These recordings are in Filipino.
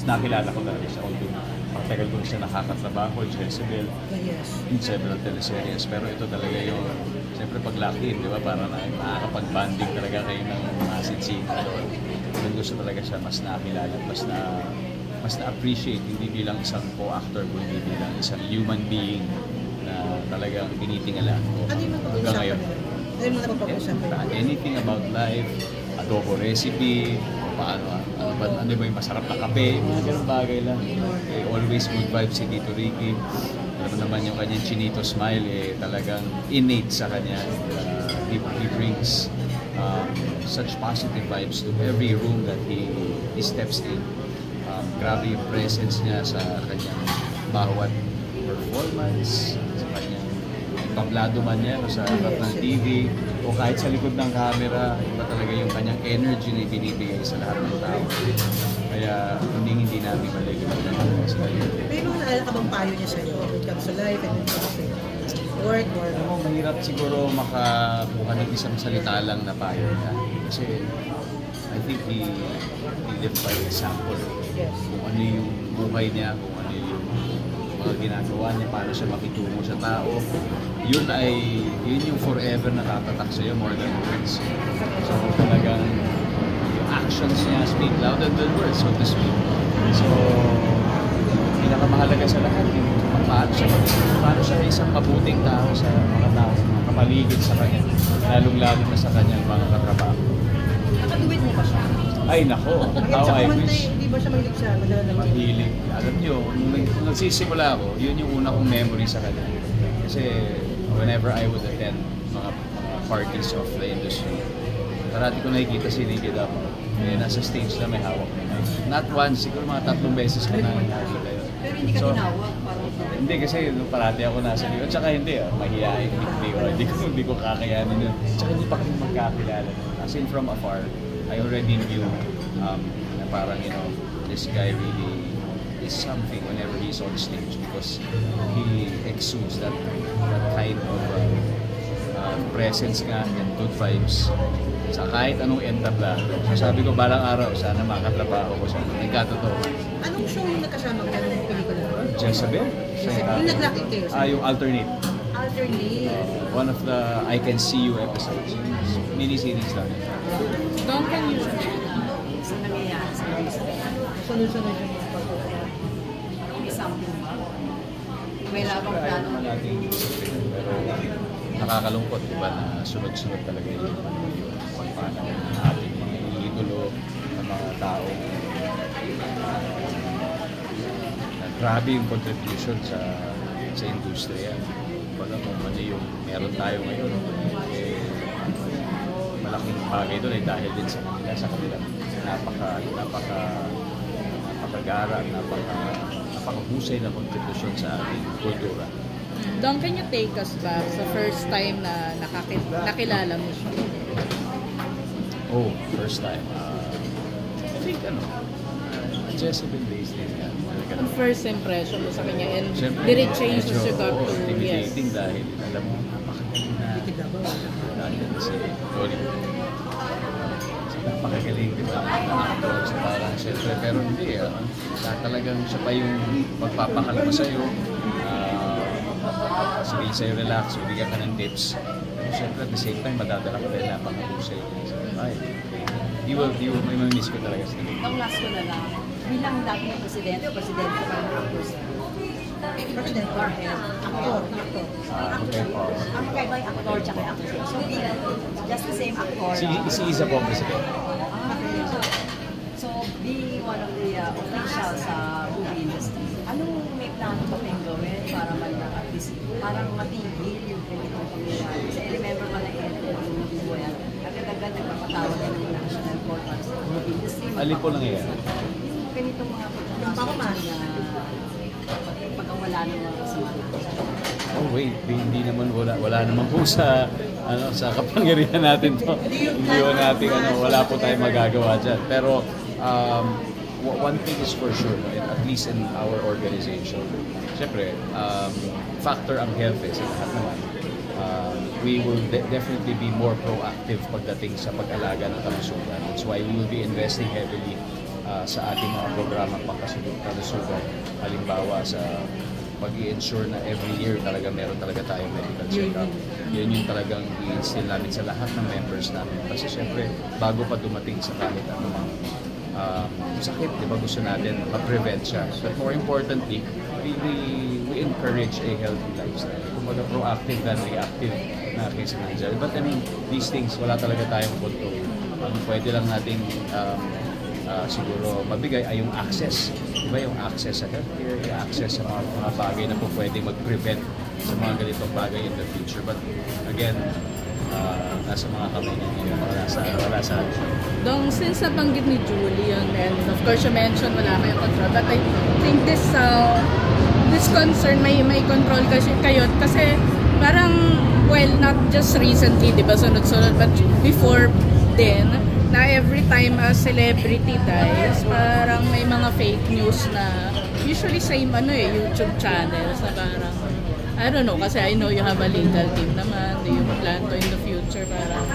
nakilala ko talaga siya. Although pagtagal ko siya nakakatrabaho, Jezebel, in several teleseries. Pero ito talaga yung, siyempre pag lucky, di ba? Para nakakapag-banding talaga kayo ng acid scene. Doon gusto talaga siya mas nakilala, mas na-appreciate, hindi bilang isang co-actor, kundi bilang isang human being na talagang tinitingala ko. Ano yung hanggang ngayon. Ano yung napapag-usapan? Anything about life, adobo recipe, paano, ano ba yung masarap na kape, mga ganun bagay lang. Always good vibes si Tito Ricky. Alam naman yung kanyang chinito smile, talagang innate sa kanya. He brings such positive vibes to every room that he steps in. Grabe yung presence niya sa kanyang bawat performance, sa kanyang tablado man niya o sa harap ng TV o kahit sa likod ng camera, iba talaga yung kanyang energy na ibinibigay sa lahat ng tao. Kaya hindi namin maligilan na sila. May mga naalala ka bang payo niya sa'yo when it comes to life and when it comes to work or... Mahirap siguro makakuha ng isang salita lang na payo niya. Kasi I think he lived by example. Yes. Kung ano yung buhay niya, kung ano yung mga ginagawa niya, paano siya makitungo sa tao. Yun yung forever na tatatak sa'yo more than words. So talagang yung actions niya speak louder than words, so to speak. So pinakamahalaga sa lahat yung paano siya isang mabuting tao sa mga tao, mga kapaligid sa kanya, lalong-lalo na sa kanyang mga katrabaho. Nakatuwid mo ba siya? Ay nako, how I wish. Hindi ba siya mahilig sa madala? Mahilig. Alam niyo, nung nagsisimula ako, yun yung una kong memory sa kanya. Kasi whenever I would attend mga parties of the industry, parati ko nakikita si Ricky Damo. Nasa stage na may hawak. Not once, siguro mga 3 beses ko na nakikita yun. Pero hindi ka tinawag? Hindi kasi nung parati ako nasa likod. Tsaka hindi, mahihain. Hindi ko kakayanin yun. Tsaka hindi pa kami magkakilala. As in from afar, I already knew na parang, this guy really is something whenever he's on stage because he exudes that kind of presence nga and good vibes. Sa kahit anong entabla. So sabi ko, balang araw, sana makatrabaho ko siya. Nagkatotoo. Anong show yung nagkasama ka ng pelikula? Jezebel? Yung nag-lock-in kayo? Yung Alternate. Alternate. One of the I Can See You episodes. Mini-series lang. Don, can you... Sa nangyayari sa sunod-sunod yung pagkukulang. May something ba? May labang plano. Naman natin pero nakakalungkot, diba, na sunod-sunod talaga yung pagpanaw ng ating mga idolo, ng mga tao. Grabe yung contribution sa industriya. Wala kung ano yung meron tayo ngayon. Malaking bagay doon dahil din sa kanila. Napakagara, napakahusay na kontribusyon sa ating kultura. Don, can you take us back sa first time na nakilala mo siya? Oh, first time. I think Jezebel days din yan. Ang first impression mo sa kanya and Siyempre, did it change as you got to... intimidating dahil alam mo, napakagaling na si Tony. Napakagaling din na actor sa parang siyempre, pero hindi talagang siya pa yung magpapakalma sa'yo. Sabihin sa'yo, relax, bigyan ka ng tips. Pero siyempre, at the same time, madadala ka rin napakahusay. Ay, may miss ko talaga sa kanila. Ang last ko na lang, bilang dati ng presidente pa ng actors, President or actor. Okay po. ang kaya ba yung actor tsaka yung actress? So, just the same actor. Si Isa po ang president. So, being one of the officials sa movie industry, anong may plano ba kayong gawin para man at least parang matigil yung ganitong pangyayari? Kasi remember ko na yung nabubuhay at agad nagpapatawag ng national court para sa movie industry. Alin po nangyayari? Yung ganitong mga pagkakasama na pagkawala ng mga kasama. Oh wait, hindi naman wala naman po sa sa kapangyarihan natin to. Hindi po natin wala po tayong magagawa diyan. Pero one thing is for sure, at least in our organization. Siyempre, factor ang health sa lahat naman. We will definitely be more proactive pagdating sa pag-alaga ng kalusugan. That's why we will be investing heavily sa ating mga programang pangkalusugan. Halimbawa sa pag-i-ensure na every year talaga meron talaga tayong medical check-up. Yan yung talagang i-instill namin sa lahat ng members namin. Kasi syempre, bago pa dumating sa kahit anumang sakit, di ba gusto natin ma-prevent siya. But more importantly, we encourage a healthy lifestyle. Kumbaga proactive than reactive na case nandiyan. But I mean, these things, wala talaga tayong control. Ang pwede lang natin siguro mabigay ay yung access. Diba yung access sa healthcare, yung access sa mga bagay na po pwede mag-prevent sa mga ganitong bagay in the future. But again, nasa mga kamay ninyo, wala sa Dong, since nabanggit ni Julie yun, and of course you mentioned wala kayong control, but I think this concern, may control kayo kasi parang, well, not just recently, di ba, sunod-sunod, but before din, na every time a celebrity dies, parang may mga fake news na usually same YouTube channels na parang I don't know, kasi I know you have a legal team naman, do you plan to in the future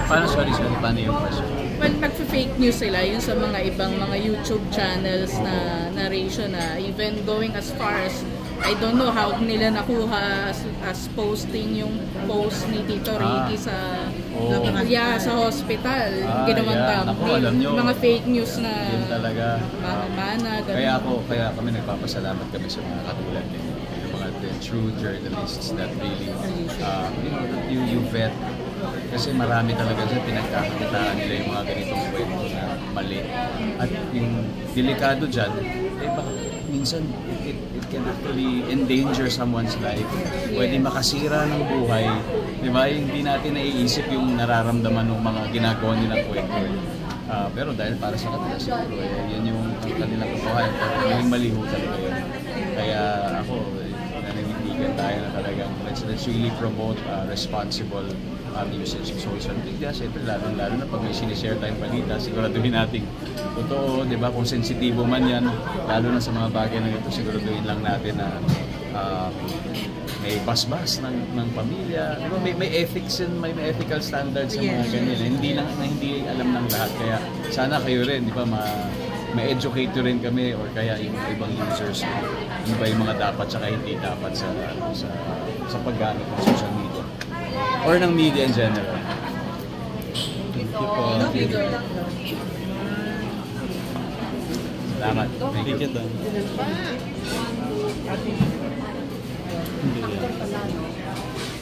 parang sorry, paano yung question? well, nagpa-fake news sila yun sa mga ibang mga YouTube channels na narration na even going as far as I don't know how nila nakuha as posting yung post ni Tito Ricky sa sa hospital. Ginawang thumbnail. Mga fake news na yun talaga. mana-mana. Kaya kami nagpapasalamat kami sa mga katulad din. Yung mga true journalists that really, you vet. Kasi marami talaga dyan, pinagkakakitaan nila yung mga ganitong kwento na mali. At yung delikado dyan, baka minsan it can actually endanger someone's life. Pwede makasira ng buhay. Di ba? Hindi natin naiisip yung nararamdaman ng mga ginagawa nilang kwento. Pero dahil para sa kanila siguro, yan yung kanilang kabuhayan. Yung maliho talaga yun. Kaya ako, naninigigan tayo na talagang let's really promote responsible usage of social media. Siyempre, lalo na pag may sinishare tayong balita, siguraduhin natin totoo, di ba? Kung sensitibo man yan, lalo na sa mga bagay na ito, siguraduhin lang natin na may basbas ng pamilya. Diba? May ethics and may ethical standards sa mga ganyan. Hindi alam ng lahat. Kaya sana kayo rin, di ba, ma-educate rin kami or kaya yung ibang users ano ba yung mga dapat saka hindi dapat sa paggamit ng social media or ng media in general. Thank you po. Salamat. Thank you.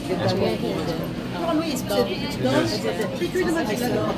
Yes po. Ano, it's picture naman sila.